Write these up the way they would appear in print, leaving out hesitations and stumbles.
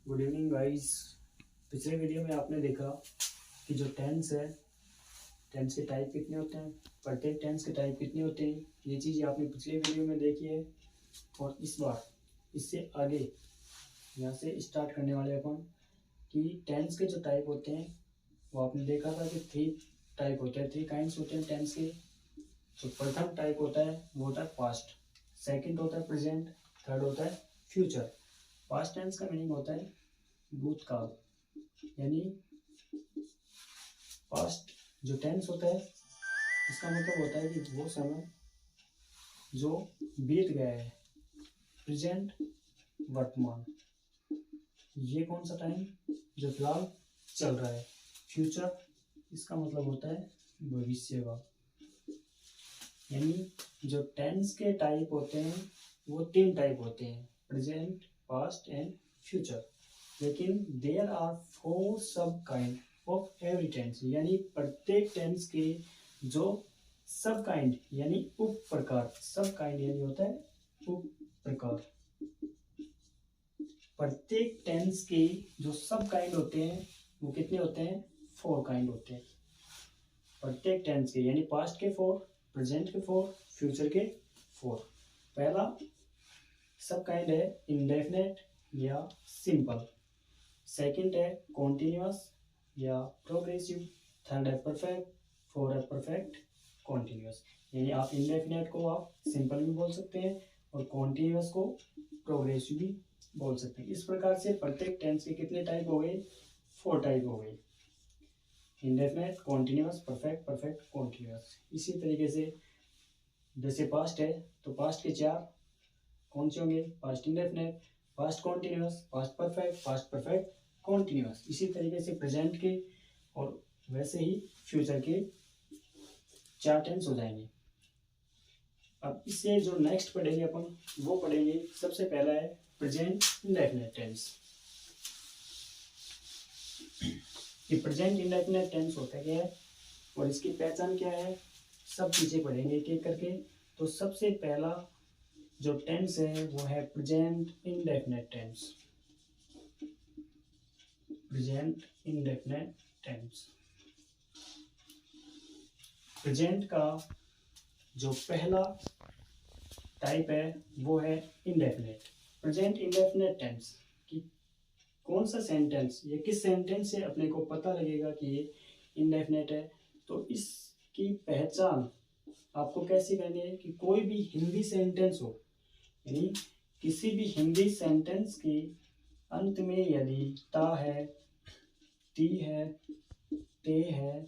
Good evening guys. पिछले video में आपने देखा कि जो टेंस है, टेंस के टाइप कितने होते हैं, प्रत्येक टेंस के टाइप कितने होते हैं, ये चीज़ आपने पिछले वीडियो में देखी है। और इस बार इससे आगे यहाँ से स्टार्ट करने वाले अपन कि टेंस के जो टाइप होते हैं वो आपने देखा था कि 3 टाइप होते हैं, 3 काइंड्स होते हैं टेंस के। जो प्रथम टाइप होता है वो होता है पास्ट, सेकंड होता है प्रेजेंट, थर्ड होता है फ्यूचर। पास्ट टेंस का मीनिंग होता है भूतकाल, यानी पास्ट जो टेंस होता है इसका मतलब होता है कि वो समय जो बीत गया है। प्रेजेंट वर्तमान, ये कौन सा टाइम जो फिलहाल चल रहा है। फ्यूचर इसका मतलब होता है भविष्य का। यानी जो टेंस के टाइप होते हैं वो 3 टाइप होते हैं, प्रेजेंट, पास्ट एंड फ्यूचर। लेकिन देयर आर 4 सब काइंड ऑफ एवरी टेंस, यानी प्रत्येक टेंस के जो सब काइंड यानी उप प्रकार, सब काइंड यानी होता है उप प्रकार। प्रत्येक टेंस के जो सब काइंड होते हैं वो कितने होते हैं, 4 काइंड होते हैं प्रत्येक टेंस के, यानी पास्ट के 4, प्रेजेंट के 4, फ्यूचर के 4। पहला सब काइंड है इंडेफिनेट या सिंपल, सेकंड है कॉन्टिन्यूअस या प्रोग्रेसिव, थर्ड है परफेक्ट, फोर्थ है परफेक्ट कॉन्टिन्यूअस। यानी आप इंडेफिनेट को आप सिंपल भी बोल सकते हैं और कॉन्टिन्यूअस को प्रोग्रेसिव भी बोल सकते हैं। इस प्रकार से प्रत्येक टेंस के कितने टाइप हो गए, 4 टाइप हो गए, indefinite, continuous, perfect, perfect continuous. इसी तरीके से जैसे पास्ट है तो पास्ट के 4 कौन से होंगे, past indefinite, past continuous, past perfect, past perfect continuous. इसी तरीके से प्रेजेंट के और वैसे ही फ्यूचर के 4 टेंस हो जाएंगे। अब इससे जो नेक्स्ट पढ़ेंगे अपन वो पढ़ेंगे, सबसे पहला है प्रेजेंट इंडेफिनेट टेंस। ये प्रेजेंट इंडेफिनेट टेंस होता क्या है और इसकी पहचान क्या है, सब चीजें पढ़ेंगे एक एक करके। तो सबसे पहला जो टेंस है वो है present indefinite tense. Present indefinite tense, present का जो पहला टाइप है वो है इंडेफिनेट। प्रेजेंट इंडेफिनेट टेंस कि कौन सा सेंटेंस, ये किस सेंटेंस से अपने को पता लगेगा कि ये इंडेफिनेट है। तो इसकी पहचान आपको कैसी करनी है कि कोई भी हिंदी सेंटेंस हो, यानी किसी भी हिंदी सेंटेंस के अंत में यदि ता है, ती है, ते है,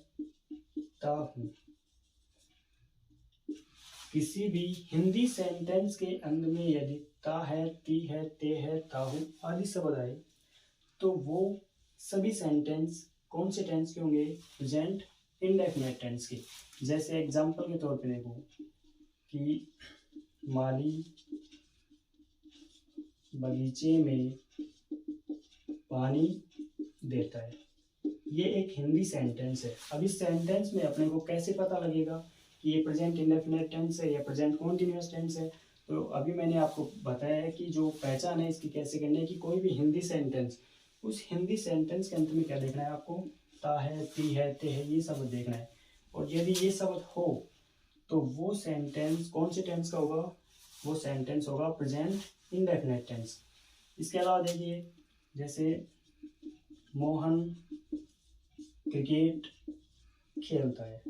ता हूं, किसी भी हिंदी सेंटेंस के अंत में यदि ता है, ती है, ते है, ता हूं आदि शब्द आए तो वो सभी सेंटेंस कौन से टेंस के होंगे, प्रेजेंट इंडेफिनेट टेंस के। जैसे एग्जांपल के तौर पे देखो कि माली बगीचे में पानी देता है, ये एक हिंदी सेंटेंस है। अब इस सेंटेंस में अपने को कैसे पता लगेगा कि ये प्रेजेंट इंडेफिनिट टेंस है या प्रेजेंट कॉन्टिन्यूअस टेंस है। तो अभी मैंने आपको बताया है कि जो पहचान है इसकी कैसे करनी है कि कोई भी हिंदी सेंटेंस, उस हिंदी सेंटेंस के अंत में क्या देखना है आपको, ता है, ती है, ते है, ये शब्द देखना है। और यदि ये शब्द हो तो वो सेंटेंस कौन से टेंस का होगा, वो सेंटेंस होगा प्रेजेंट इंडेफिनिट टेंस। इसके अलावा देखिए जैसे मोहन क्रिकेट खेलता है।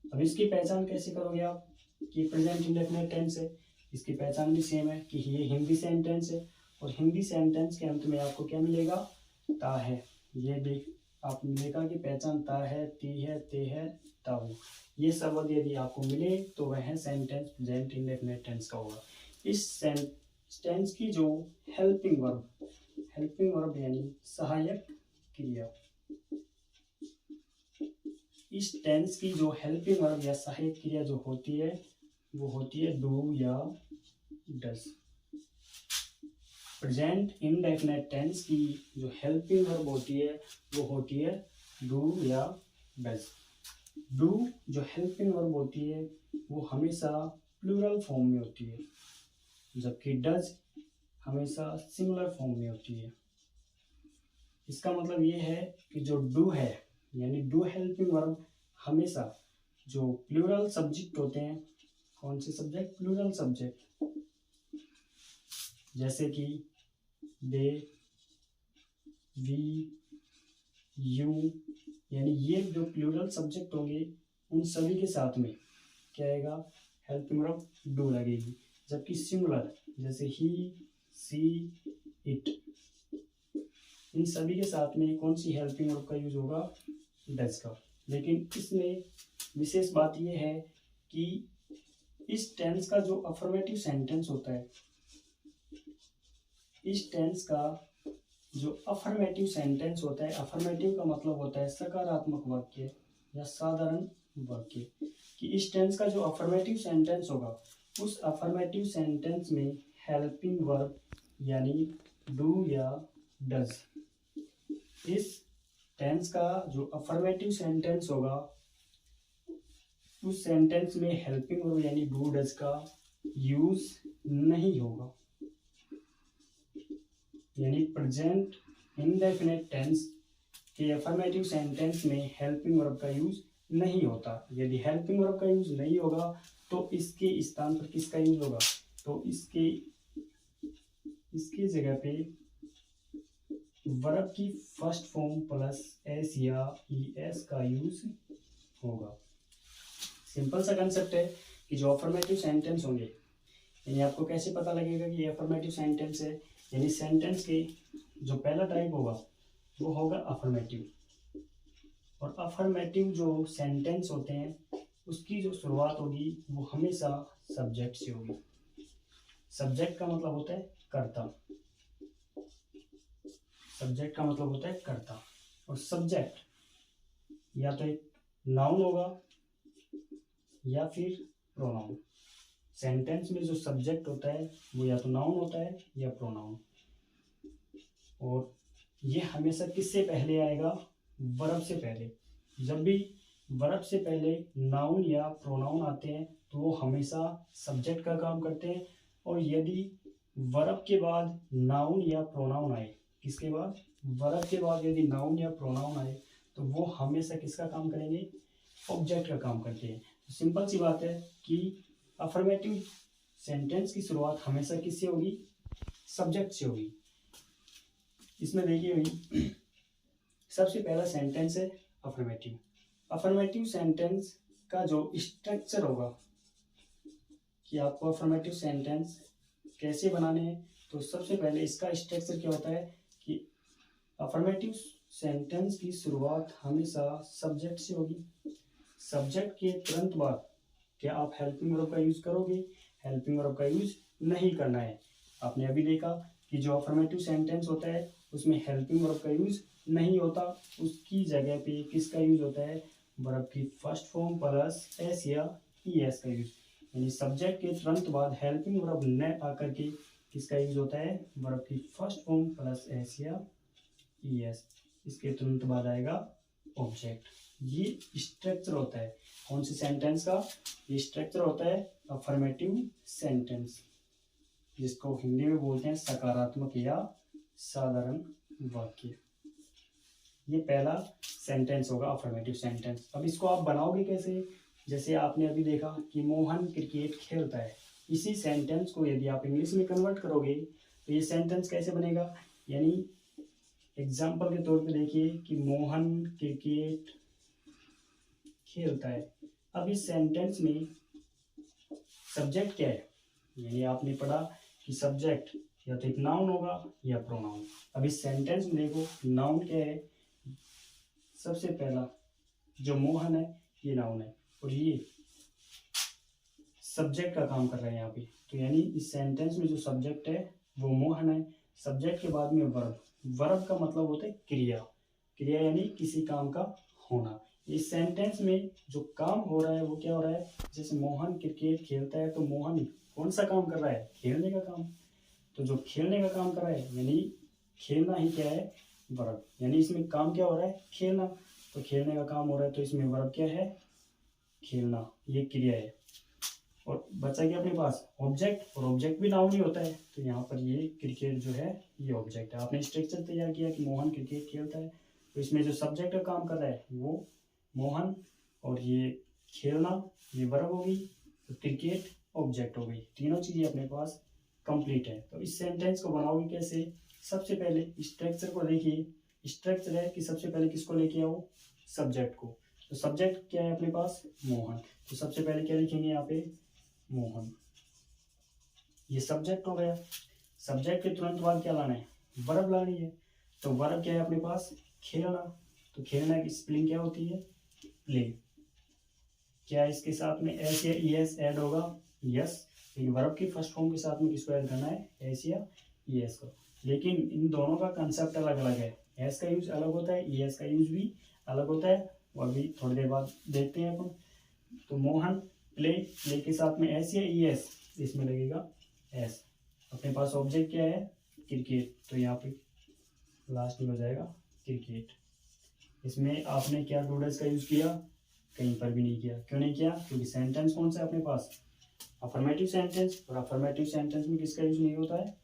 अब इसकी पहचान कैसे करोगे आप कि प्रेजेंट इंडेफिनिट टेंस है। इसकी पहचान भी सेम है कि ये हिंदी सेंटेंस है और हिंदी सेंटेंस के अंत में आपको क्या मिलेगा, ता है। ये देख आपने देखा कि पहचान ता है, ती है, ते है, ता हूं, ये शब्द यदि आपको मिले तो वह सेंटेंस प्रेजेंट इंडेफिनिट टेंस का होगा। इस टेंस की जो हेल्पिंग वर्ब यानी सहायक क्रिया, इस टेंस की जो हेल्पिंग वर्ब या सहायक क्रिया जो होती है वो होती है डू या डज। प्रेजेंट इंडेफिनिट टेंस की जो हेल्पिंग वर्ब होती है वो होती है डू या डज। डू जो हेल्पिंग वर्ब होती है वो हमेशा प्लूरल फॉर्म में होती है, जबकि डज हमेशा सिंगुलर फॉर्म में होती है। इसका मतलब ये है कि जो डू है यानी डू हेल्पिंग वर्ब हमेशा जो प्लूरल सब्जेक्ट होते हैं, कौन से सब्जेक्ट, प्लूरल सब्जेक्ट, जैसे कि दे, वी, यू, यानी ये जो प्लूरल सब्जेक्ट होंगे उन सभी के साथ में क्या आएगा, हेल्पिंग वर्ब डू लगेगी। जबकि सिंगुलर जैसे ही, सी, इट, इन सभी के साथ में कौन सी हेल्पिंग वर्ब का यूज होगा, डज का। लेकिन इसमें विशेष बात यह है कि इस टेंस का जो अफर्मेटिव सेंटेंस होता है, इस टेंस का जो अफर्मेटिव सेंटेंस होता है, अफर्मेटिव का मतलब होता है सकारात्मक वाक्य या साधारण वाक्य, कि इस टेंस का जो अफर्मेटिव सेंटेंस होगा उस अफर्मेटिव सेंटेंस में हेल्पिंग वर्ब यानी डू या डज, इस टेंस का जो अफर्मेटिव सेंटेंस होगा उस सेंटेंस में हेल्पिंग वर्ब यानी डू डज का यूज नहीं होगा। यानी प्रेजेंट इंडेफिनिट टेंस के अफर्मेटिव सेंटेंस में हेल्पिंग वर्ब का यूज नहीं होता। यदि हेल्पिंग वर्ब का यूज नहीं होगा तो इसके स्थान पर किसका यूज होगा, तो इसकी जगह पे वर्ब की फर्स्ट फॉर्म प्लस एस या ई एस का यूज होगा। सिंपल सा कंसेप्ट है कि जो अफर्मेटिव सेंटेंस होंगे, यानी आपको कैसे पता लगेगा कि ये अफर्मेटिव सेंटेंस है, यानी सेंटेंस के जो पहला टाइप होगा वो होगा अफर्मेटिव, और अफर्मेटिव जो सेंटेंस होते हैं उसकी जो शुरुआत होगी वो हमेशा सब्जेक्ट से होगी। सब्जेक्ट का मतलब होता है कर्ता, सब्जेक्ट का मतलब होता है कर्ता, और सब्जेक्ट या तो एक नाउन होगा या फिर प्रोनाउन। सेंटेंस में जो सब्जेक्ट होता है वो या तो नाउन होता है या प्रोनाउन, और ये हमेशा किससे पहले आएगा, वर्ब से पहले। जब भी वर्ब से पहले नाउन या प्रोनाउन आते हैं तो वो हमेशा सब्जेक्ट का काम करते हैं, और यदि वर्ब के बाद नाउन या प्रोनाउन आए, किसके बाद, वर्ब के बाद यदि नाउन या प्रोनाउन आए तो वो हमेशा किसका काम करेंगे, ऑब्जेक्ट का काम करते हैं। तो सिंपल सी बात है कि अफर्मेटिव सेंटेंस की शुरुआत हमेशा किससे होगी, सब्जेक्ट से होगी। इसमें देखिए भाई सबसे पहला सेंटेंस है अफर्मेटिव। अफर्मेटिव सेंटेंस का जो स्ट्रक्चर होगा कि आपको अफर्मेटिव सेंटेंस कैसे बनाने हैं, तो सबसे पहले इसका स्ट्रक्चर क्या होता है कि अफर्मेटिव सेंटेंस की शुरुआत हमेशा सब्जेक्ट से होगी। सब्जेक्ट के तुरंत बाद क्या आप हेल्पिंग वर्ब का यूज करोगे, हेल्पिंग वर्ब का यूज नहीं करना है। आपने अभी देखा कि जो अफर्मेटिव सेंटेंस होता है उसमें हेल्पिंग वर्ब का यूज नहीं होता, उसकी जगह पे किसका यूज होता है, वर्ब की फर्स्ट फॉर्म प्लस एस या ई एस का यूज। यानी सब्जेक्ट के तुरंत बाद हेल्पिंग वर्ब न आकर के किसका यूज होता है, वर्ब की फर्स्ट फॉर्म प्लस एस या ई एस, इसके तुरंत बाद आएगा ऑब्जेक्ट। ये स्ट्रक्चर होता है कौन से सेंटेंस का, ये स्ट्रक्चर होता है अफर्मेटिव सेंटेंस, जिसको हिंदी में बोलते हैं सकारात्मक या साधारण वाक्य। ये पहला सेंटेंस होगा अफर्मेटिव सेंटेंस। अब इसको आप बनाओगे कैसे, जैसे आपने अभी देखा कि मोहन क्रिकेट खेलता है, इसी सेंटेंस को यदि आप इंग्लिश में कन्वर्ट करोगे तो ये सेंटेंस कैसे बनेगा, यानी एग्जाम्पल के तौर पे देखिए कि मोहन क्रिकेट खेलता है। अब इस सेंटेंस में सब्जेक्ट क्या है, यानी आपने पढ़ा कि सब्जेक्ट या तो एक नाउन होगा या प्रोनाउन। अब इस सेंटेंस में देखो नाउन क्या है, सबसे पहला जो मोहन है ये नाउन है और ये सब्जेक्ट का काम कर रहे हैं यहाँ पे। तो यानी इस सेंटेंस में जो सब्जेक्ट है वो मोहन है, सब्जेक्ट के बाद में वर्ब, वर्ब का मतलब होता है क्रिया, क्रिया यानी किसी काम का होना। इस सेंटेंस में जो काम हो रहा है वो क्या हो रहा है, जैसे मोहन क्रिकेट खेलता है तो मोहन कौन सा काम कर रहा है, खेलने का काम। तो जो खेलने का काम कर रहा है यानी खेलना ही क्या है, वर्ब, यानी इसमें काम क्या हो रहा है, खेलना। तो खेलने का काम हो रहा है तो इसमें वर्ब क्या है, खेलना, ये क्रिया है। और बचा क्या अपने पास ऑब्जेक्ट, और ऑब्जेक्ट भी नाउन ही होता है। तो यहाँ पर ये क्रिकेट जो है ये ऑब्जेक्ट है। आपने स्ट्रक्चर तैयार किया कि मोहन क्रिकेट खेलता है, तो इसमें जो सब्जेक्ट का काम कर रहा है वो मोहन, और ये खेलना ये वर्ब होगी, तो क्रिकेट ऑब्जेक्ट हो गई। तीनों चीज़ें अपने पास कंप्लीट है। तो इस सेंटेंस को बनाओगे कैसे? सबसे पहले स्ट्रक्चर को देखिए। स्ट्रक्चर है कि सबसे पहले किसको लेके आओ? सब्जेक्ट को। तो सब्जेक्ट क्या है अपने पास? मोहन। तो सबसे पहले क्या लिखेंगे यहाँ पे? मोहन। ये सब्जेक्ट हो गया। सब्जेक्ट के तुरंत बाद क्या लाना है? वर्ब लानी है। तो वर्ब क्या है अपने पास? खेलना। तो खेलना की स्पेलिंग क्या होती है? प्ले। क्या इसके साथ में एस या ई एस ऐड होगा? यस। लेकिन वर्ब की फर्स्ट फॉर्म के साथ में किसको ऐड करना है? एस या ई एस को। लेकिन इन दोनों का कंसेप्ट अलग अलग है। एस का यूज अलग होता है, ई एस का यूज भी अलग होता है, वो अभी थोड़ी देर बाद देखते हैं अपन। तो मोहन प्ले, प्ले के साथ में एस या ई एस, इसमें लगेगा एस। अपने पास ऑब्जेक्ट क्या है? क्रिकेट। तो यहाँ पे लास्ट में हो जाएगा क्रिकेट। इसमें आपने क्या टू डेज का यूज किया? कहीं पर भी नहीं किया। क्यों नहीं किया? क्योंकि सेंटेंस कौन सा है अपने पास? Affirmative sentence. और अफर्मेटिव सेंटेंस में किसका यूज नहीं होता है?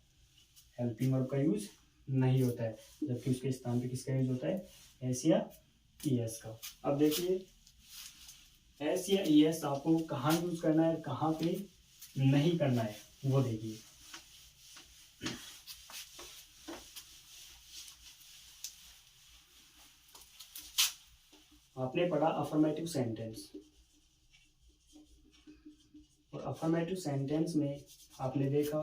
हेल्पिंग वर्ब का यूज नहीं होता है, जबकि उसके स्थान पे किसका यूज होता है? एस या ई एस का। अब देखिए एस या ई एस आपको कहाँ यूज करना है, कहाँ पे नहीं करना है, वो देखिए। आपने पढ़ा अफर्मेटिव सेंटेंस, और अफर्मेटिव सेंटेंस में आपने देखा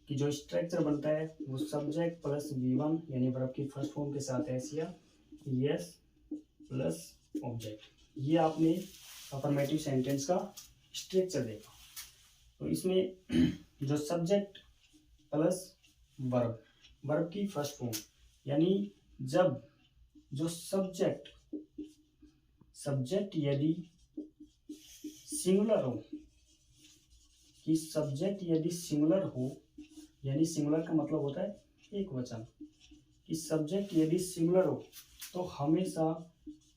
कि जो स्ट्रक्चर बनता है वो सब्जेक्ट प्लस V1 यानी वर्ब की फर्स्ट फॉर्म के साथ एस या एस प्लस ऑब्जेक्ट। ये आपने अफर्मेटिव सेंटेंस का स्ट्रक्चर देखा। तो इसमें जो सब्जेक्ट प्लस वर्ब, वर्ब की फर्स्ट फॉर्म, यानी जब जो सब्जेक्ट यदि सिंगुलर हो, कि सब्जेक्ट यदि सिंगुलर हो, यानी सिंगुलर का मतलब होता है एक वचन, कि सब्जेक्ट यदि सिंगुलर हो तो हमेशा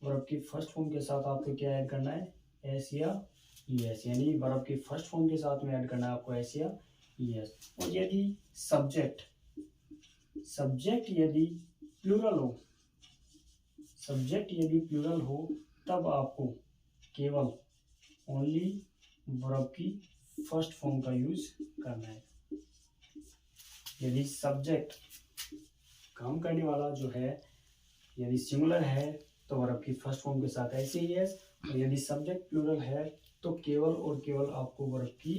वर्ब की फर्स्ट फॉर्म के साथ आपको क्या ऐड करना है? एस या ई एस, यानी वर्ब की फर्स्ट फॉर्म के साथ में ऐड करना है आपको एस या ई एस। और यदि सब्जेक्ट यदि प्लूरल हो, तब आपको केवल ओनली वर्ब की फर्स्ट फॉर्म का यूज करना है। यदि सब्जेक्ट काम करने वाला जो है यदि सिंगुलर है तो वर्ब की फर्स्ट फॉर्म के साथ ऐसे ही है, और यदि सब्जेक्ट प्लूरल है तो केवल और केवल आपको वर्ब की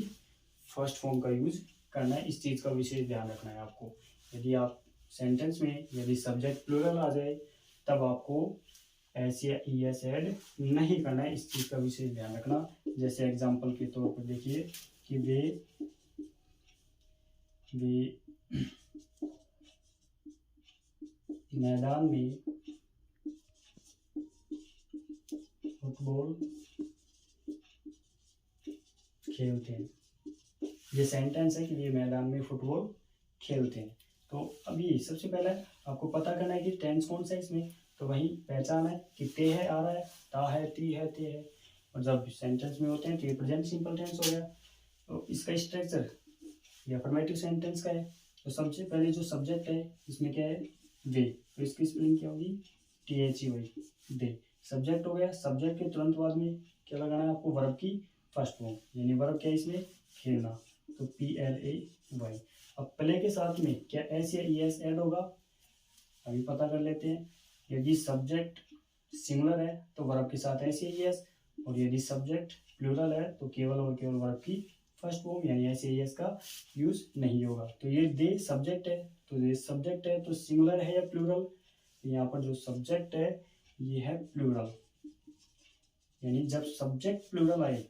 फर्स्ट फॉर्म का यूज करना है। इस चीज़ का विशेष ध्यान रखना है आपको। यदि आप सेंटेंस में यदि सब्जेक्ट प्लूरल आ जाए तब आपको एस या ई एस ऐड नहीं करना है। इस चीज़ का विशेष ध्यान रखना। जैसे एग्जाम्पल के तौर पर देखिए कि वे मैदान में फुटबॉल खेलते हैं। ये सेंटेंस है कि वे मैदान में फुटबॉल खेलते हैं। तो अभी सबसे पहले आपको पता करना है कि टेंस कौन सा है इसमें, तो वही पहचान है कि ते है आ रहा है, ता है, ती है, ते है। और जब सेंटेंस में होते हैं तो ये प्रेजेंट सिंपल टेंस हो गया। तो इसका स्ट्रक्चर ये अफर्मेटिव सेंटेंस का है। तो सबसे पहले जो सब्जेक्ट है इसमें क्या है? वे। तो इसकी स्पेलिंग क्या होगी? THEY, they. सब्जेक्ट हो गया। सब्जेक्ट के तुरंत बाद में क्या लगाना है आपको? वर्ब की फर्स्ट फॉर्म, यानी वर्ब क्या है इसमें? खेलना। तो PLAY। अब प्ले के साथ में क्या एस या ई एस ऐड होगा? अभी पता कर लेते हैं। यदि सब्जेक्ट सिंगुलर है तो वर्ब के साथ एस या ई एस, और यदि सब्जेक्ट प्लूरल है तो केवल और केवल वर्ब की फर्स्ट फॉर्म यानी एस या ई एस का यूज नहीं होगा। तो ये दे सब्जेक्ट है, तो ये सब्जेक्ट है तो सिंगुलर है या प्लूरल? यहाँ पर जो सब्जेक्ट है ये है प्लूरल, यानी जब सब्जेक्ट प्लूरल आए,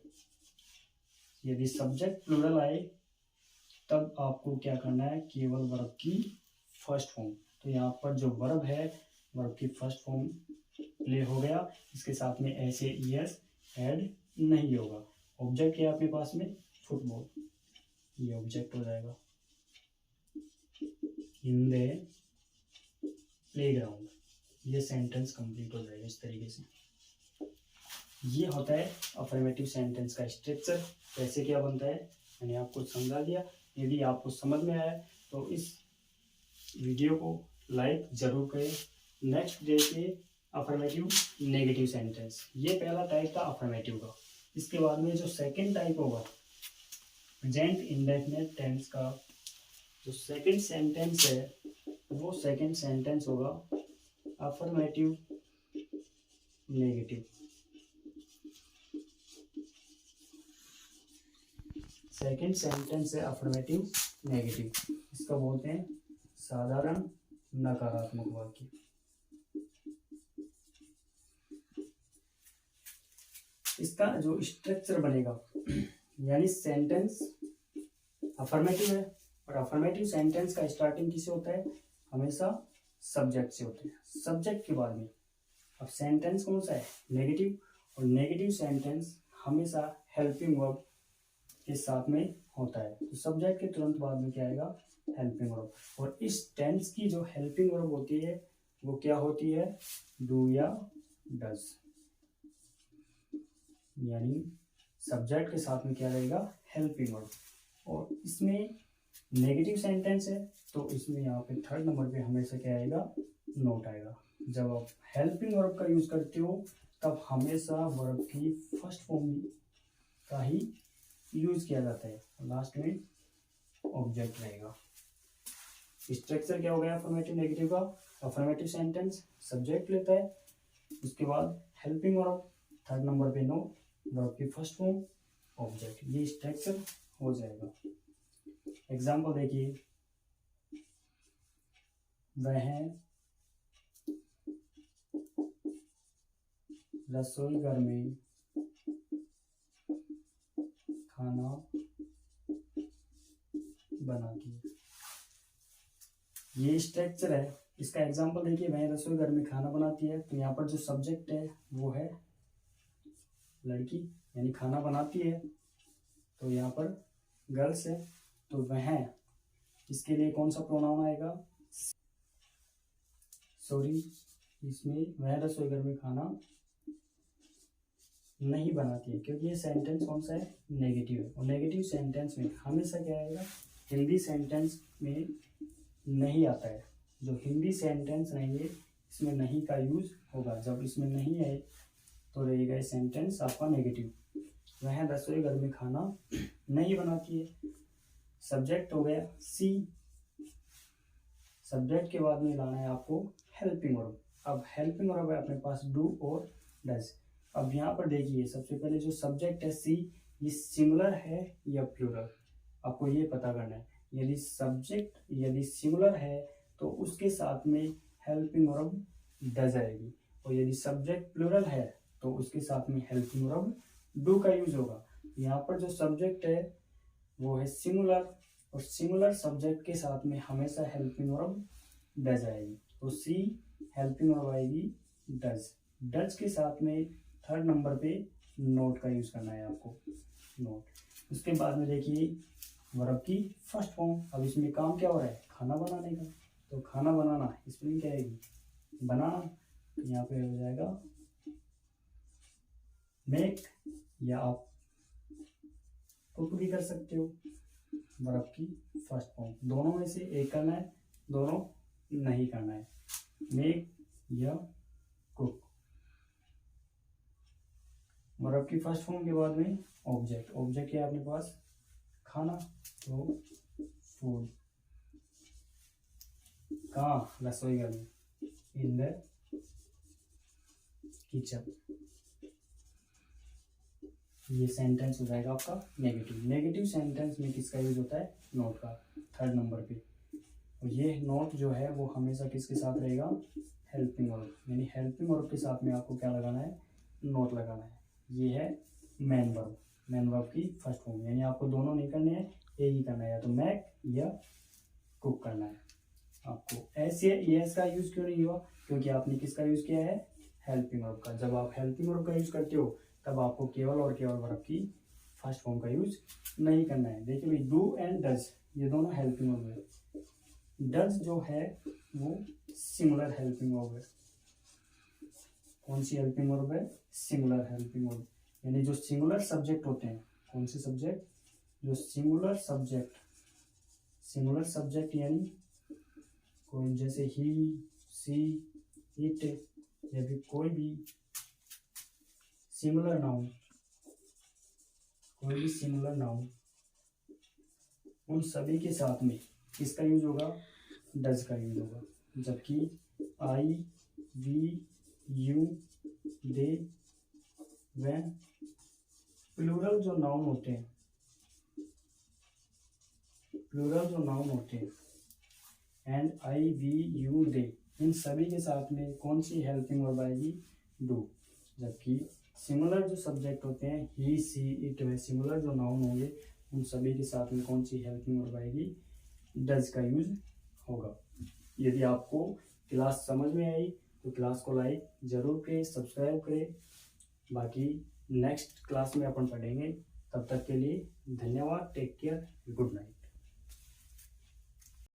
यदि सब्जेक्ट प्लूरल आए तब आपको क्या करना है? केवल वर्ब की फर्स्ट फॉर्म। तो यहाँ पर जो वर्ब है वर्ब की फर्स्ट फॉर्म प्ले हो गया, इसके साथ में एस या ई एस ऐड नहीं होगा। ऑब्जेक्ट क्या है अपने पास में? फुटबॉल, ये ऑब्जेक्ट हो जाएगा। इन द प्लेग्राउंड, ये सेंटेंस कंप्लीट हो जाएगा इस तरीके से। ये होता है अफर्मेटिव सेंटेंस का स्ट्रक्चर, कैसे क्या बनता है मैंने आपको समझा दिया। यदि आपको समझ में आया तो इस वीडियो को लाइक जरूर करें। नेक्स्ट देखिए अफर्मेटिव नेगेटिव सेंटेंस। ये पहला टाइप था अफर्मेटिव का। इसके बाद में जो सेकंड टाइप होगा प्रेजेंट इंडेफिनिट टेंस का जो सेकंड सेंटेंस है वो सेकंड सेंटेंस होगा अफर्मेटिव नेगेटिव। सेकंड सेंटेंस है अफर्मेटिव नेगेटिव। इसका बोलते हैं साधारण नकारात्मक वाक्य। इसका जो स्ट्रक्चर बनेगा यानी सेंटेंस अफर्मेटिव है और अफर्मेटिव सेंटेंस का स्टार्टिंग किससे होता है, हमेशा सब्जेक्ट से होता है। सब्जेक्ट के बाद में अब सेंटेंस कौन सा है, नेगेटिव, और नेगेटिव सेंटेंस हमेशा हेल्पिंग वर्ब के साथ में होता है। तो सब्जेक्ट के तुरंत बाद में क्या आएगा, हेल्पिंग वर्ब। और इस टेंस की जो हेल्पिंग वर्ब होती है वो क्या होती है, डू या डज। यानी सब्जेक्ट के साथ में क्या रहेगा, हेल्पिंग वर्ब। और इसमें नेगेटिव सेंटेंस है तो इसमें यहाँ पे थर्ड नंबर पे हमेशा क्या आएगा, नोट आएगा। जब आप हेल्पिंग वर्ब का यूज करते हो तब हमेशा वर्ब की फर्स्ट फॉर्म का ही यूज किया जाता है, लास्ट में ऑब्जेक्ट रहेगा। स्ट्रक्चर क्या हो गया अफर्मेटिव नेगेटिव का, अफर्मेटिव सेंटेंस सब्जेक्ट लेता है, उसके बाद हेल्पिंग वर्ब, थर्ड नंबर पे नोट, वर्ब की फर्स्ट फॉर्म, ऑब्जेक्ट। ये स्ट्रक्चर हो जाएगा। एग्जाम्पल देखिए, वह रसोई घर में खाना बनाती है। ये स्ट्रक्चर है। इसका एग्जाम्पल देखिए, वह रसोई घर में खाना बनाती है, तो यहाँ पर जो सब्जेक्ट है वो है लड़की, यानी खाना बनाती है, तो यहाँ पर गर्ल्स है, तो वह, इसके लिए कौन सा प्रोनाउन आएगा, सॉरी, इसमें वह रसोई घर में खाना नहीं बनाती है, क्योंकि ये सेंटेंस कौन सा है, नेगेटिव है। और नेगेटिव सेंटेंस में हमेशा क्या आएगा, हिंदी सेंटेंस में नहीं आता है। जो हिंदी सेंटेंस रहेंगे इसमें नहीं का यूज होगा। जब इसमें नहीं है तो रहेगा ये सेंटेंस आपका नेगेटिव। वह रसोई घर में खाना नहीं बनाती है। सब्जेक्ट हो गया सी, सब्जेक्ट के बाद में लाना है आपको हेल्पिंग वर्ब। अब हेल्पिंग वर्ब है अपने पास डू और डज। अब यहाँ पर देखिए, सबसे पहले जो सब्जेक्ट है सी, ये सिंगुलर है या प्लूरल, आपको ये पता करना है। यदि सब्जेक्ट यदि सिंगुलर है तो उसके साथ में हेल्पिंग वर्ब डज आएगी, और यदि सब्जेक्ट प्लूरल है तो उसके साथ में हेल्पिंग वर्ब डू का यूज होगा। यहाँ पर जो सब्जेक्ट है वो है सिंगुलर, और सिंगुलर सब्जेक्ट के साथ में हमेशा हेल्पिंग वर्ब डज आएगी, तो सी हेल्पिंग वर्ब आएगी डज। डज के साथ में थर्ड नंबर पे नोट का यूज करना है आपको, नोट। उसके बाद में देखिए वर्ब की फर्स्ट फॉर्म। अब इसमें काम क्या हो रहा है, खाना बनाने का, तो खाना बनाना स्पेलिंग क्या आएगी, बनाना, तो यहाँ पे हो जाएगा मेक, या आप कुक भी कर सकते हो। वर्ब की फर्स्ट फॉर्म, दोनों में से एक करना है, दोनों नहीं करना है, मेक या कुक। वर्ब की फर्स्ट फॉर्म के बाद में ऑब्जेक्ट, ऑब्जेक्ट है अपने पास खाना, तो फूड। कहाँ, रसोई घर में, इन द किचन। ये सेंटेंस हो जाएगा आपका नेगेटिव। नेगेटिव सेंटेंस में किसका यूज होता है, नोट का, थर्ड नंबर पे। और ये नोट जो है वो हमेशा किसके साथ रहेगा, हेल्पिंग वर्ब। यानी हेल्पिंग वर्ब के साथ में आपको क्या लगाना है, नोट लगाना है। ये है मेन वर्ब, मेन वर्ब की फर्स्ट फॉर्म। यानी आपको दोनों नहीं करने हैं, एक ही करना है, या तो मैक या कुक करना है आपको। एस या एस का यूज क्यों नहीं हुआ, क्योंकि आपने किसका यूज किया है, हेल्पिंग वर्ब का। जब आप हेल्पिंग वर्ब का यूज करते हो तब आपको केवल और केवल वर्ब की फर्स्ट फॉर्म का यूज नहीं करना है। देखिए भाई, डू एंड डज ये दोनों हेल्पिंग वर्ब है। डज जो है वो सिंगुलर हेल्पिंग वर्ब है, कौन सी हेल्पिंग वर्ब है? Singular helping verb. यानी जो सिंगुलर सब्जेक्ट होते हैं, कौन से सब्जेक्ट? जो सिंगुलर सब्जेक्ट यानी कोई जैसे ही, सी, इट, या फिर कोई भी सिंगुलर नाउन, उन सभी के साथ में किसका यूज होगा? डज का यूज होगा। जबकि I, we, you, they, when, plural जो नाउन होते हैं and I, we, you, they, इन सभी के साथ में कौन सी हेल्पिंग वर्ब आएगी? डू। जबकि सिंगुलर जो सब्जेक्ट होते हैं, ही, सी, इट, वे, सिंगुलर जो नाउन होंगे उन सभी के साथ में कौन सी हेल्पिंग वर्ब आएगी? डज का यूज होगा। यदि आपको क्लास समझ में आई तो क्लास को लाइक जरूर करें, सब्सक्राइब करें। बाकी नेक्स्ट क्लास में अपन पढ़ेंगे। तब तक के लिए धन्यवाद। Take care. Good night.